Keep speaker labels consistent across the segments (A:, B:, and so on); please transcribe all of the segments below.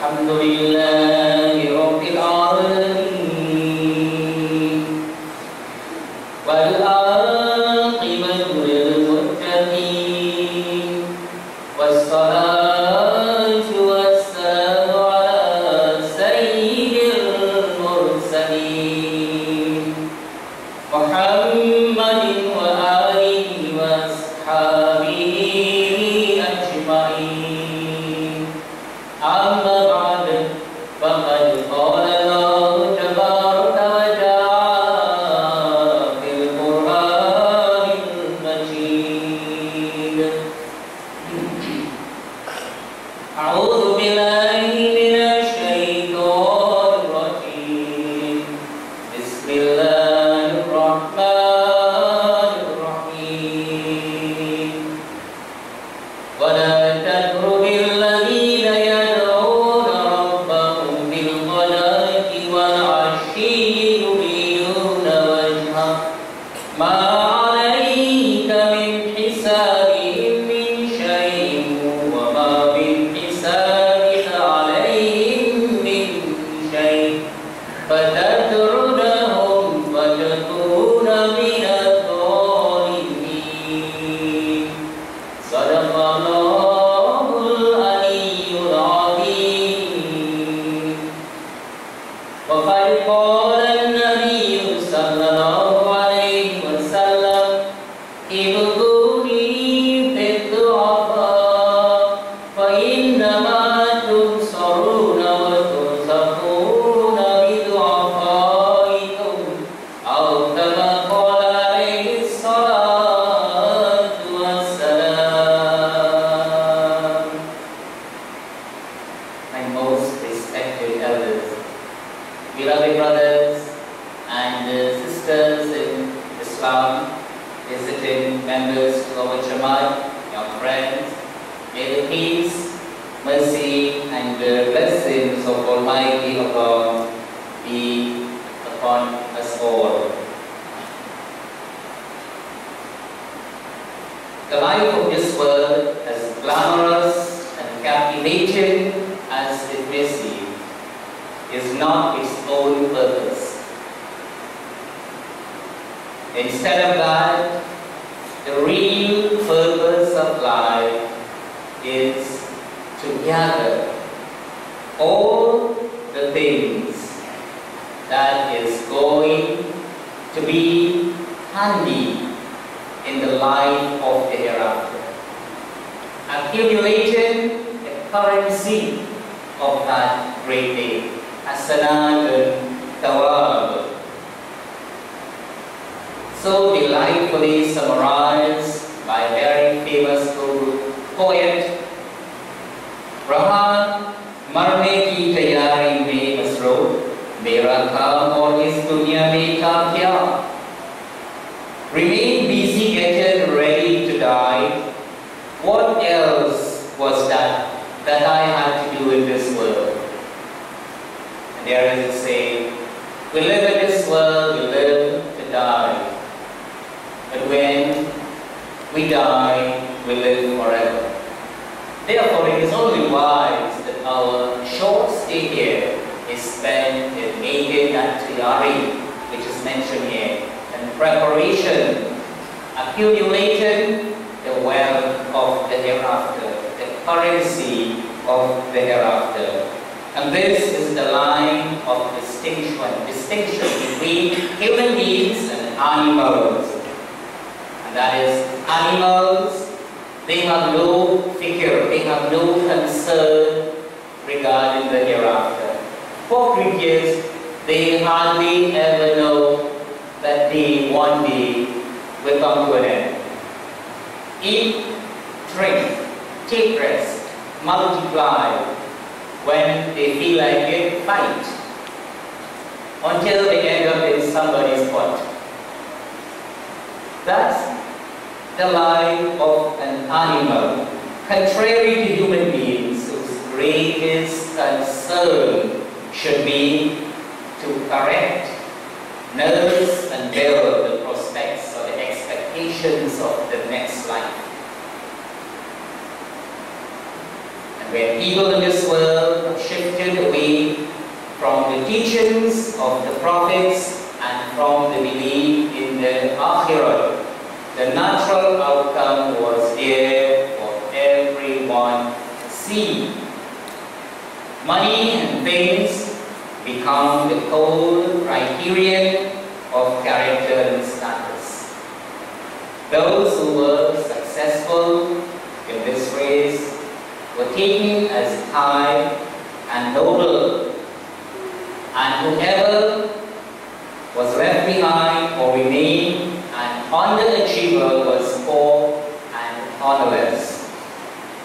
A: Alhamdulillahi Rabbil Alamin wal aqibatu lil muttaqin wassalatu wassalamu ala sayyidil mursalin Muhammadin wa alihi wa ashabihi ajma'in. Amma ba'd, faqad qala Allah tabaraka wa ta'ala fil Qur'anil Majid. A'udzu billahi minasy syaithanir rajim. Bismillahirrahmanirrahim. Wa la tatrudil ladzina yad'una rabbahum bil ghadati wal 'ashyi yuriduna wajhah ma 'alayka min hisabihim min shay'in wa ma min hisabika 'alayhim min shay'in fatatrudahum fatakuna minadh dhalimin. Sadaqallahul aliyyul azim. Wa qad qala an-nabiyyu sallallahu alaihi wasallam ibghuni fid-du'afa fa innama tunsaruna wa turzaquna bi-du'afaikum aw kama qala alaihi salatu wassalam. My most respected elders, beloved brothers and sisters in Islam, visiting members of our Jamaat, young friends, may the peace, mercy and blessings of Almighty Allah be upon us all. The life of this world, as glamorous and captivating as it may seem, is not its own purpose. Instead of that, the real purpose of life is to gather all the things that is going to be handy in the life of the hereafter, accumulating the currency of that great day, hasanatun thawab. So delightfully summarized by a very famous poet, Raha marne ki tayari mein masroor, mera kaam aur is dunya mein tha kya? Remain busy, getting ready to die. What else was that I had to do in this world? And there is a saying, we live in this world, we live to die. But when we die, we live forever. Therefore, it is only wise that our short stay here is spent in making that tayari, which is mentioned here, and preparation, accumulating the wealth of the hereafter, the currency of the hereafter. And this is the line of distinction between human beings and animals. And that is, animals, they have no figure, they have no concern regarding the hereafter. For creatures, they hardly ever know that they one day will come to an end. Eat, drink, take rest, multiply. When they feel like it, fight, until they end up in somebody's pot. That's the life of an animal, contrary to human beings, whose greatest concern should be to correct, nurse and build the prospects or the expectations of the next life. And when people in this world have shifted prophets and from the belief in the Akhirah. The natural outcome was there for everyone to see. Money and things become the whole criterion of character and status. Those who were successful in this race were taken as high and noble, and whoever was left behind or remained an underachiever was poor and honorless.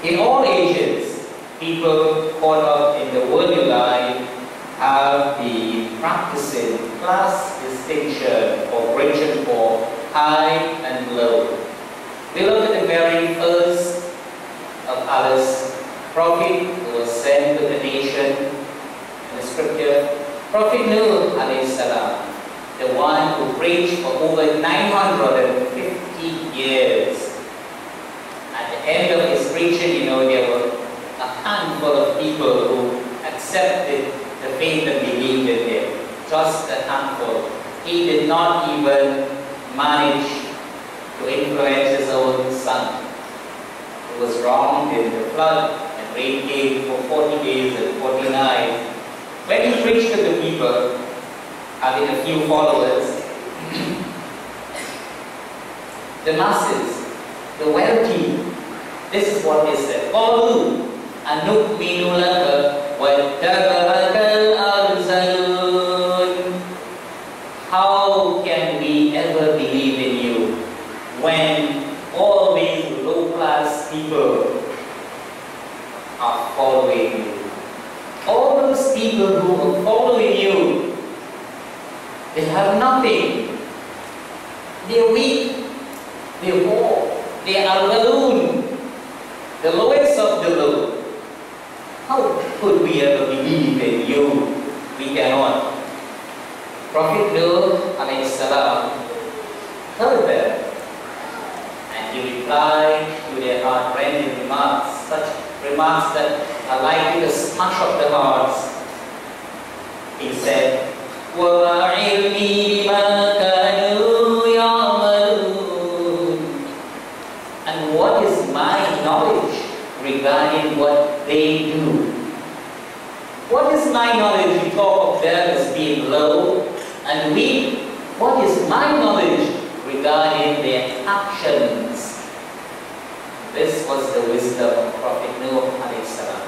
A: In all ages, people caught up in the worldly life have been practicing class distinction of rich and poor, high and low. We look at the very first of Allah's prophet who was sent to the nation in the scripture, Prophet Nuh alayhi salam, the one who preached for over 950 years. At the end of his preaching, there were a handful of people who accepted the faith and believed in him. Just a handful. He did not even manage to influence his own son. He was drowned in the flood, and rain came for 40 days and 40 nights. When he preached to the people, having a few followers, the masses, the wealthy, this is what they said. قَالُوا أَنُؤْمِنُ لَكَ وَاتَّبَعَكَ الْأَرْذَلُونَ. How can we ever believe in you when all these low-class people are following you? All those people who are following you, they have nothing. They're weak. They're poor. They are alone. The lowest of the low. How could we ever believe in you? We cannot. Prophet Nuh alayhi salam heard them, and he replied to their heart-rending remarks, such remarks that are likely to smash up the hearts. He said, وَمَا عِلْمِي بِمَا كَانُوا يَعْمَلُونَ. And what is my knowledge regarding what they do? What is my knowledge? You talk of them as being low and weak. What is my knowledge regarding their actions? This was the wisdom of Prophet Nuh alayhi salam.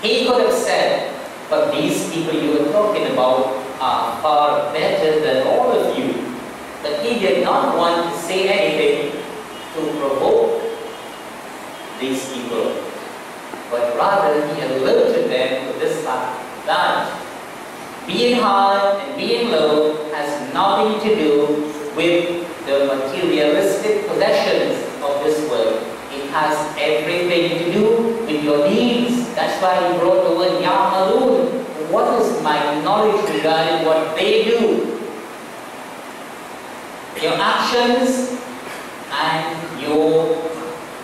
A: He could have said, but these people you are talking about are far better than all of you. But he did not want to say anything to provoke these people, but rather he alerted them to this fact that being high and being low has nothing to do with the materialistic possessions of this world. It has everything to do with your deeds. That's why he brought the word ya'malun. What is my knowledge regarding what they do? Your actions and your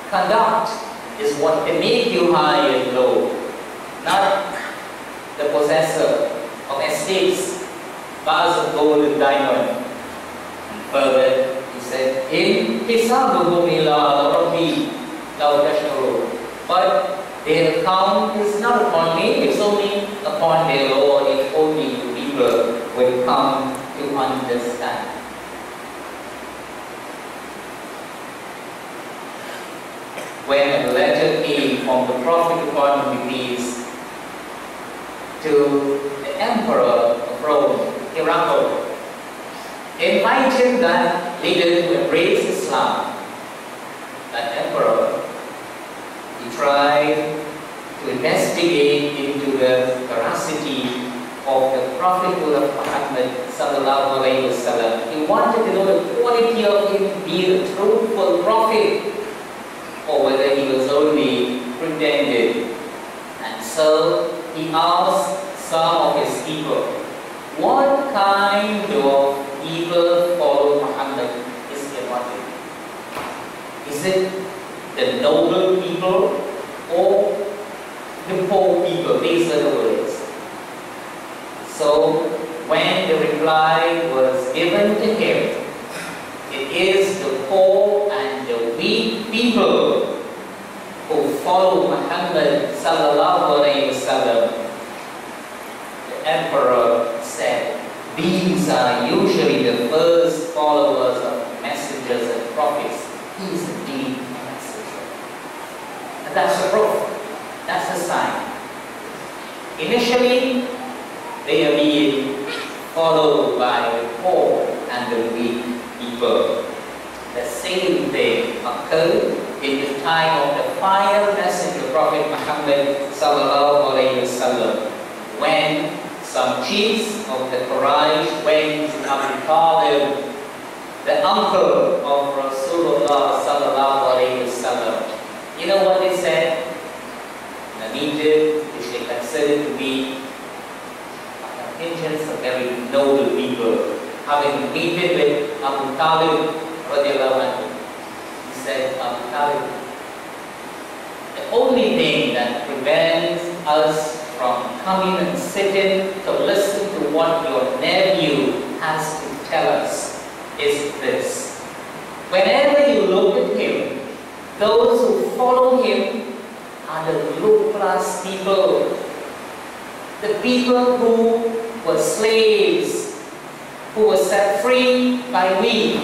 A: conduct is what can make you high and low, not the possessor of estates, bars of gold and diamond. And further, he said, "In hisabuhum ila rabbi law tashkurun." But their account is not upon me; it's only upon their Lord. If only you people will come to understand. When a letter came from the Prophet upon him peace to the Emperor of Rome, Herakl, inviting that leader to embrace Islam, that emperor, he tried to investigate into the veracity of the prophethood of Muhammad sallallahu alaihi wasallam. He wanted to know the quality of him being a truthful prophet, or whether he was only pretending. And so he asked some of his people, what kind of people follow Muhammad? Is it the noble people or the poor people? These are the words. So when reply was given to him, it is the poor and the weak people who follow Muhammad sallallahu alayhi wasallam. The emperor said, these are usually the first followers of messengers and prophets. He is indeed a messenger. And that's the proof. That's the sign. Initially, they are being followed by the poor and the weak people. The same thing occurred in the time of the final messenger, Prophet Muhammad sallallahu alayhi wasallam, when some chiefs of the Quraysh went to Abu Talib, the uncle of Rasulullah sallallahu alayhi wasallam. You know what they said? Najib, which they considered to be contingents of very noble people, having meted with Abu Talib radiallahu anhu, he said, Abu Talib, the only thing that prevents us from coming and sitting to listen to what your nephew has to tell us is this. Whenever you look at him, those who follow him are the low-class people, the people who were slaves, who were set free by we,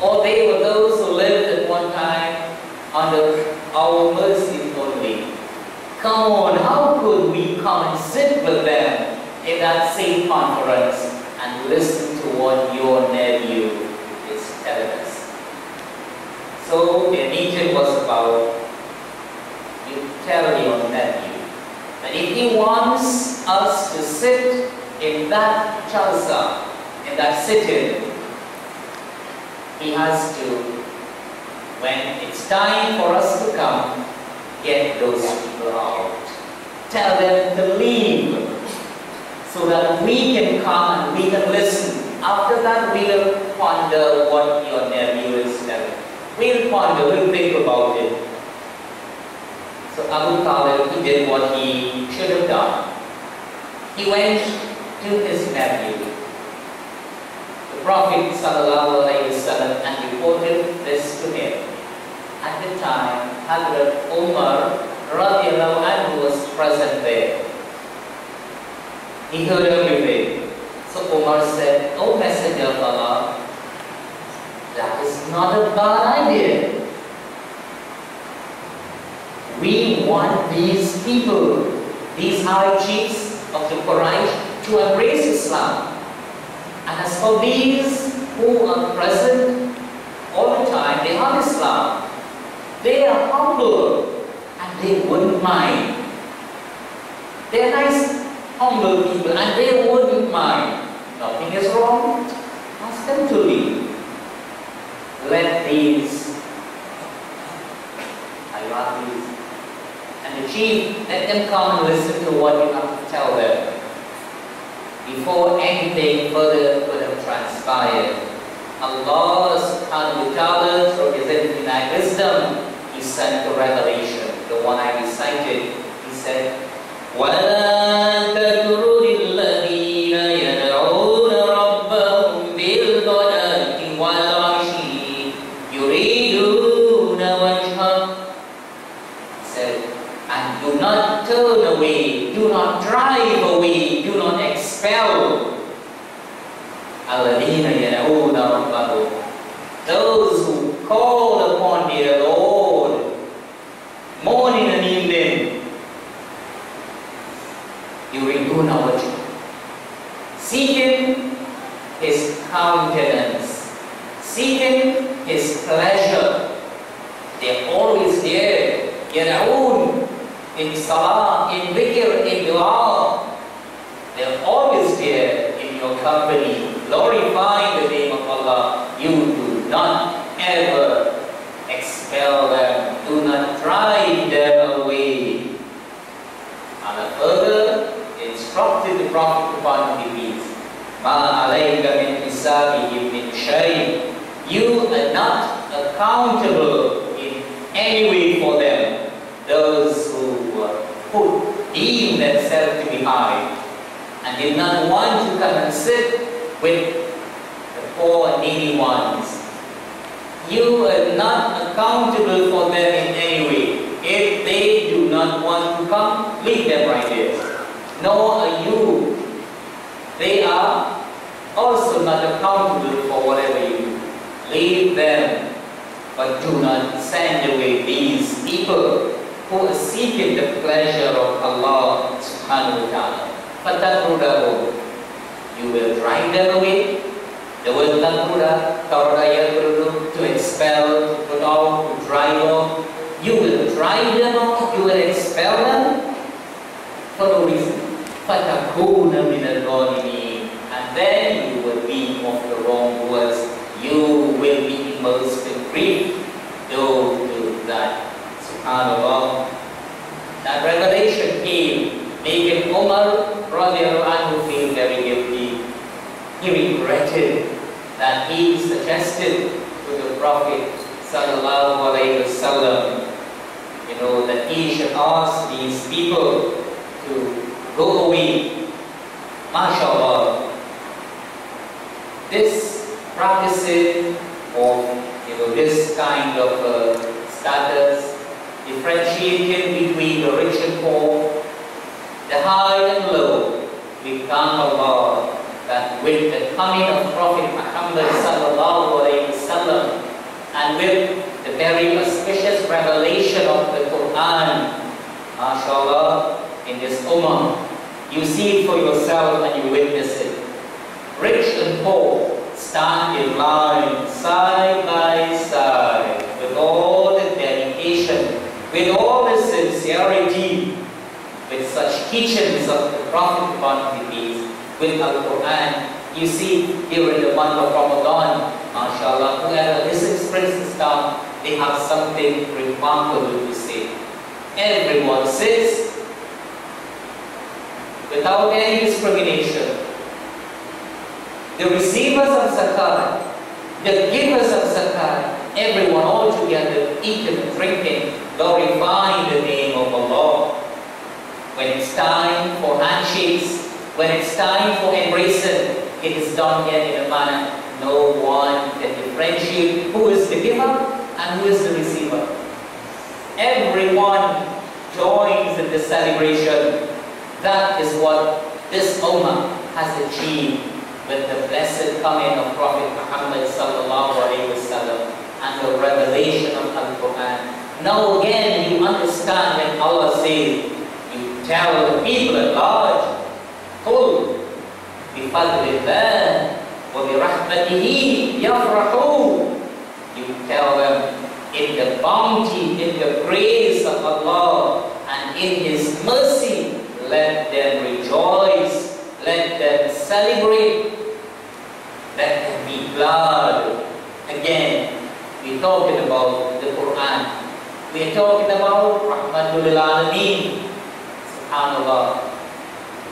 A: or they were those who lived at one time under our mercy only. Come on, how could we come and sit with them in that same conference and listen to what your nephew is telling us? So the meeting was about, you tell your nephew that if he wants us to sit in that jalsa, in that sitting, he has to, when it's time for us to come, get those people out. Tell them to leave so that we can come and we can listen. After that, we will ponder what your nephew is telling. We'll ponder, we'll think about it. So Abu Talib, he did what he should have done. He went to his nephew, the Prophet sallallahu alayhi wasallam, and reported this to him. At the time, Hazrat Umar radiallahu anhu was present there. He heard everything. So Umar said, "O Messenger of Allah, that is not a bad idea. We want these people, these high chiefs of the Quraysh, to embrace Islam. And as for these who are present all the time, they have Islam. They are humble and they wouldn't mind. They are nice, humble people and they wouldn't mind. Nothing is wrong. Ask them to leave. Let these Iraqis and the chief, let them come and listen to what you have to tell them before anything further could have transpired." Allah subhanahu wa ta'ala, through his infinite wisdom, he sent the revelation, the one I recited. He said, وَلَا تَكْرُرِ الَّذِينَ يَدْعُونَ رَبَّهُمْ بِالْغَدَاةِ وَالْعَشِيِّ يُرِيدُونَ وَجْهَهُ. He said, and do not turn away, do not drive away, do not expel الَّذِينَ يَدْعُونَ رَبَّهُمْ, those who call upon their Lord morning and evening. يُرِيدُونَ وَجْهَهُ, seeking his countenance, seeking his pleasure. They're always there. يَدْعُونَ, in salah, in dhikr, in dua. They're always there in your company, glorifying the name of Allah. You do not ever expel them, do not drive them away. And further instructed the Prophet upon the peace, مَا عَلَيْكَ مِنْ حِسَابِهِمْ مِنْ شَيْءٍ, you are not accountable in any way for them. Those who deem themselves to be high and did not want to come and sit with the poor and needy ones. You are not accountable for them in any way. If they do not want to come, leave them right there. Nor are you. They are also not accountable for whatever you do. Leave them, but do not send away these people who are seeking the pleasure of Allah subhanahu wa ta'ala. فَتَطْرُدَهُمْ, you will drive them away. The word tatruda, to expel, to put out, to drive off. You will drive them off, you will expel them for no reason. فَتَكُونَ مِنَ الظَّالِمِينَ, and then you will be of the wrongdoers. You will be immersed in grief. Don't do that. SubhanAllah. That revelation came, making Umar radiallahu anhu feel very guilty. He regretted that he suggested to the Prophet sallallahu alaihi wasallam, that he should ask these people to go away. MashaAllah. This practicing of this kind of status, differentiating between the rich and poor, the high and low, we thank Allah that with the coming of Prophet Muhammad sallallahu alaihi wasallam and with the very auspicious revelation of the Quran, mashallah, in this ummah, you see it for yourself and you witness it. Rich and poor stand in line side by side with all the dedication, with all the sincerity, with such teachings of the Prophet quantities, with Al-Quran. You see, during the month of Ramadan, mashallah, whoever visits Princeton, they have something remarkable to say. Everyone sits without any discrimination. The receivers of zakat, the givers of zakat, everyone all together, eating and drinking, glorifying the name of Allah. When it's time for handshakes, when it's time for embracing, it is done yet in a manner no one can differentiate who is the giver and who is the receiver. Everyone joins in the celebration. That is what this ummah has achieved with the blessed coming of Prophet Muhammad sallallahu alaihi wasallam and the revelation of Al-Quran. Now again you understand when Allah says, you tell the people at large, قُلْ بِفَضْلِ اللَّهِ وَبِرَحْمَتِهِ يَفْرَحُونَ. You tell them, in the bounty, in the grace of Allah and in His mercy, let them rejoice, let them celebrate, let them be glad. Again, we're talking about the Quran. We're talking about Rahmatul lil Alameen. SubhanAllah.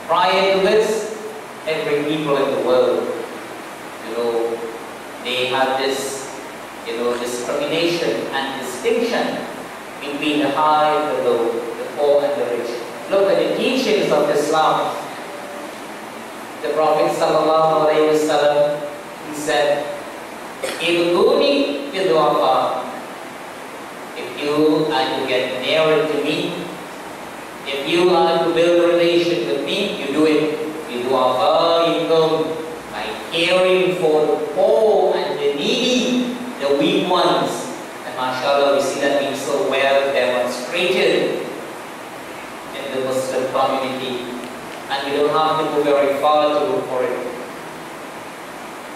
A: Prior to this, every people in the world, they have this, discrimination and distinction between the high and the low, the poor and the rich. Look at the teachings of Islam. The Prophet sallallahu alaihi wasallam, he said, "Ibuduni bidu'afa." If you are to get nearer to me, if you are to build a relation with me, you do it bidu'afaikum, by caring for the poor and the needy, the weak ones. And mashallah, we see that being so well demonstrated in the Muslim community. And we don't have to go very far to look for it.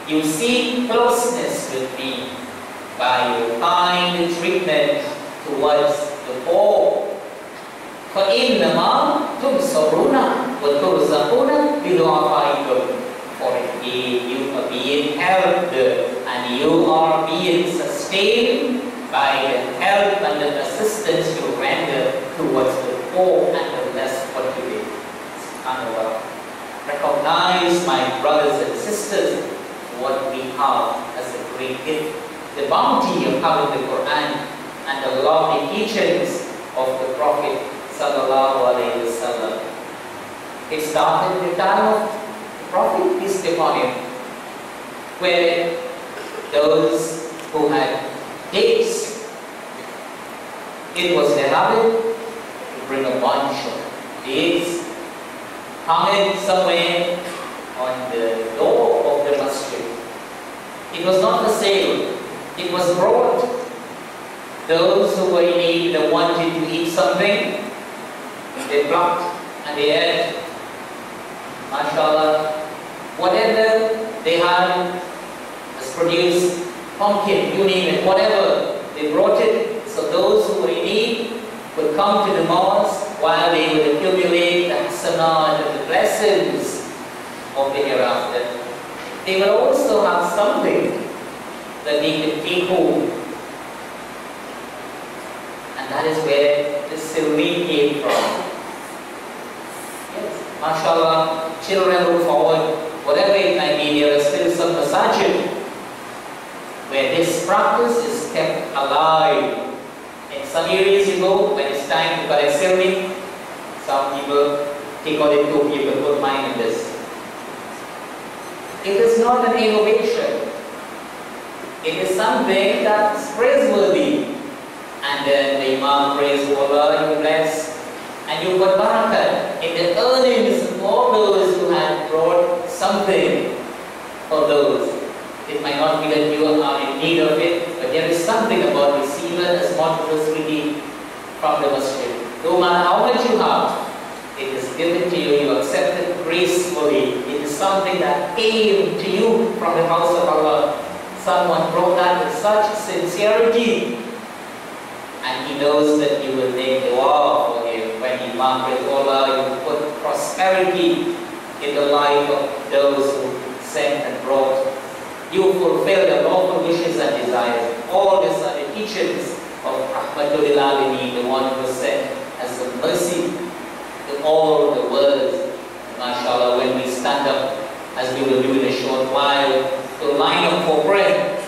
A: You see closeness with me by your kind treatment towards the poor. فَإِنَّمَا تُبْصَرُونَ وَتُرْزَقُونَ بِدُعَفَائِكُمْ. For indeed you are being helped and you are being sustained by the help and the assistance you render towards the poor and the less fortunate. Recognize, my brothers and sisters, what we have as a great gift, the bounty of having the Quran and the lovely teachings of the Prophet sallallahu alaihi wasallam. It started in the time of the Prophet, peace be upon him, where those who had dates, it was their habit to bring a bunch of dates, hung it somewhere on the door of the masjid. It was not for sale, it was brought. Those who were in need, they wanted to eat something, they plucked and they ate. MashaAllah, whatever they had was produced, pumpkin, you name it, whatever, they brought it. So those who were in need would come to the mosque while they would accumulate the hasanat and the blessings of the hereafter. They would also have something that they could take home. And that is where the silmi came from. Yes, MashaAllah, children look forward, whatever it might be, there are still some masajid where this practice is kept alive. In some areas you go, when it's time to collect silmi, some people take out the 2 people, put mine in this. It is not an innovation. It is something that is praiseworthy. And then the Imam prays, "Oh Allah, you bless." And you got barakah in the earnings of all those who had brought something for those. It might not be that you are in need of it, but there is something about receiving a small facility from the masjid. No matter how much you have, it is given to you, you accept it gracefully. It is something that came to you from the house of Allah. Someone brought that with such sincerity, and he knows that you will make dua for him. When he prays, Allah, you put prosperity in the life of those who sent and brought. You fulfill the lawful wishes and desires. All these are the teachings of Rahmatul lil Alamin, the one who was sent as a mercy to all the world. MashaAllah, when we stand up, as we will do in a short while, to line up for prayer,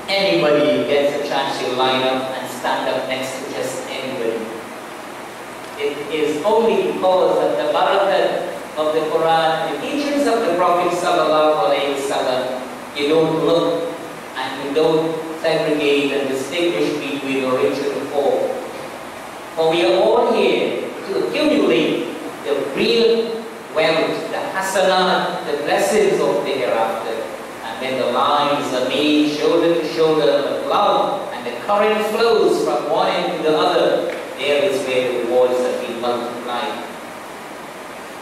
A: anybody gets a chance to line up and stand up next to just anybody. It is only because of the barakah of the Quran, the teachings of the Prophet sallallahu alaihi wasallam, you don't look and you don't segregate and distinguish between the rich and the poor. For we are all here to accumulate the real wealth, the hasanat, the blessings of the hereafter. And when the lines are made shoulder to shoulder with love and the current flows from one end to the other, there is where the rewards have been multiplied.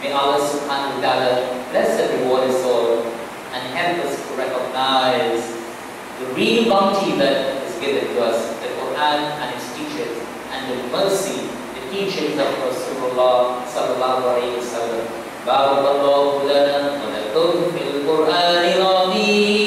A: May Allah subhanahu wa ta'ala bless and reward us all and help us to recognize the real bounty that is given to us, the Quran and its teachers, and the mercy, the teachings of Rasulullah sallallahu alayhi wa sallam. Barakallahu lana wa lakum fil Qur'anil azim.